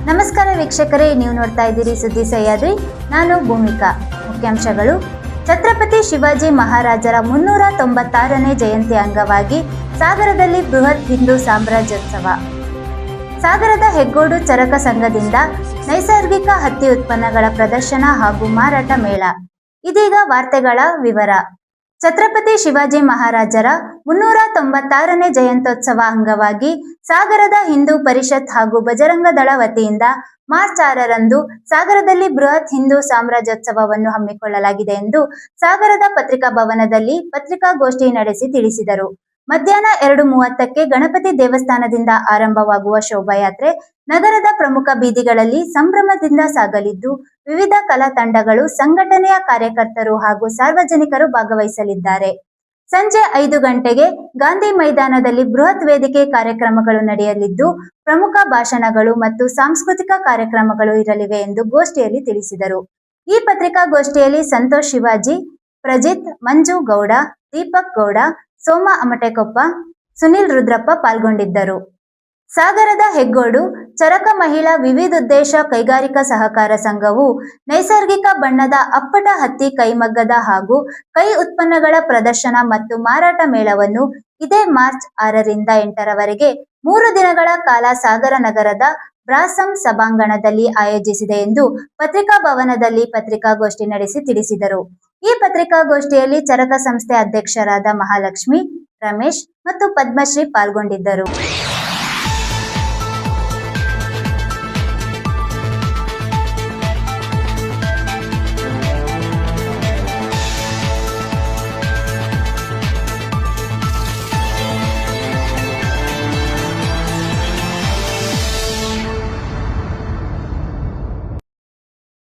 ನಮಸ್ಕಾರ ವೀಕ್ಷಕರೇ, ನೀವು ನೋಡ್ತಾ ಇದ್ದೀರಿ ಸುದ್ದಿ ಸಹ್ಯಾದ್ರಿ. ನಾನು ಭೂಮಿಕಾ. ಮುಖ್ಯಾಂಶಗಳು: ಛತ್ರಪತಿ ಶಿವಾಜಿ ಮಹಾರಾಜರ 396ನೇ ಜಯಂತಿ ಅಂಗವಾಗಿ ಸಾಗರದಲ್ಲಿ ಬೃಹತ್ ಹಿಂದೂ ಸಾಮ್ರಾಜ್ಯೋತ್ಸವ. ಸಾಗರದ ಹೆಗ್ಗೋಡು ಚರಕ ಸಂಘದಿಂದ ನೈಸರ್ಗಿಕ ಹತ್ತಿ ಉತ್ಪನ್ನಗಳ ಪ್ರದರ್ಶನ ಹಾಗೂ ಮಾರಾಟ ಮೇಳ. ಇದೀಗ ವಾರ್ತೆಗಳ ವಿವರ. ಛತ್ರಪತಿ ಶಿವಾಜಿ ಮಹಾರಾಜರ 396ನೇ ಜಯಂತ್ಯೋತ್ಸವ ಅಂಗವಾಗಿ ಸಾಗರದ ಹಿಂದೂ ಪರಿಷತ್ ಹಾಗೂ ಬಜರಂಗ ದಳ ವತಿಯಿಂದ ಮಾರ್ಚ್ 6ರಂದು ಸಾಗರದಲ್ಲಿ ಬೃಹತ್ ಹಿಂದೂ ಸಾಮ್ರಾಜ್ಯೋತ್ಸವವನ್ನು ಹಮ್ಮಿಕೊಳ್ಳಲಾಗಿದೆ ಎಂದು ಸಾಗರದ ಪತ್ರಿಕಾ ಭವನದಲ್ಲಿ ಪತ್ರಿಕಾಗೋಷ್ಠಿ ನಡೆಸಿ ತಿಳಿಸಿದರು. ಮಧ್ಯಾಹ್ನ 2:30ಕ್ಕೆ ಗಣಪತಿ ದೇವಸ್ಥಾನದಿಂದ ಆರಂಭವಾಗುವ ಶೋಭಾಯಾತ್ರೆ ನಗರದ ಪ್ರಮುಖ ಬೀದಿಗಳಲ್ಲಿ ಸಂಭ್ರಮದಿಂದ ಸಾಗಲಿದ್ದು, ವಿವಿಧ ಕಲಾ ತಂಡಗಳು, ಸಂಘಟನೆಯ ಕಾರ್ಯಕರ್ತರು ಹಾಗೂ ಸಾರ್ವಜನಿಕರು ಭಾಗವಹಿಸಲಿದ್ದಾರೆ. ಸಂಜೆ 5 ಗಂಟೆಗೆ ಗಾಂಧಿ ಮೈದಾನದಲ್ಲಿ ಬೃಹತ್ ವೇದಿಕೆ ಕಾರ್ಯಕ್ರಮಗಳು ನಡೆಯಲಿದ್ದು, ಪ್ರಮುಖ ಭಾಷಣಗಳು ಮತ್ತು ಸಾಂಸ್ಕೃತಿಕ ಕಾರ್ಯಕ್ರಮಗಳು ಇರಲಿವೆ ಎಂದು ಗೋಷ್ಠಿಯಲ್ಲಿ ತಿಳಿಸಿದರು. ಈ ಪತ್ರಿಕಾಗೋಷ್ಠಿಯಲ್ಲಿ ಸಂತೋಷ್ ಶಿವಾಜಿ, ಪ್ರಜಿತ್, ಮಂಜು ಗೌಡ, ದೀಪಕ್ ಗೌಡ, ಸೋಮ ಅಮಟೆಕೊಪ್ಪ, ಸುನಿಲ್ ರುದ್ರಪ್ಪ ಪಾಲ್ಗೊಂಡಿದ್ದರು. ಸಾಗರದ ಹೆಗ್ಗೋಡು ಚರಕ ಮಹಿಳಾ ವಿವಿಧೋದ್ದೇಶ ಕೈಗಾರಿಕಾ ಸಹಕಾರ ಸಂಘವು ನೈಸರ್ಗಿಕ ಬಣ್ಣದ ಅಪ್ಪಟ ಹತ್ತಿ ಕೈಮಗ್ಗದ ಹಾಗೂ ಕೈ ಉತ್ಪನ್ನಗಳ ಪ್ರದರ್ಶನ ಮತ್ತು ಮಾರಾಟ ಮೇಳವನ್ನು ಇದೇ ಮಾರ್ಚ್ 6ರಿಂದ 8ರವರೆಗೆ 3 ದಿನಗಳ ಕಾಲ ಸಾಗರ ನಗರದ ಬ್ರಾಸಂ ಸಭಾಂಗಣದಲ್ಲಿ ಆಯೋಜಿಸಿದೆ ಎಂದು ಪತ್ರಿಕಾ ಭವನದಲ್ಲಿ ಪತ್ರಿಕಾಗೋಷ್ಠಿ ನಡೆಸಿ ತಿಳಿಸಿದರು. ಈ ಪತ್ರಿಕಾಗೋಷ್ಠಿಯಲ್ಲಿ ಚರಕ ಸಂಸ್ಥೆ ಅಧ್ಯಕ್ಷರಾದ ಮಹಾಲಕ್ಷ್ಮಿ, ರಮೇಶ್ ಮತ್ತು ಪದ್ಮಶ್ರೀ ಪಾಲ್ಗೊಂಡಿದ್ದರು.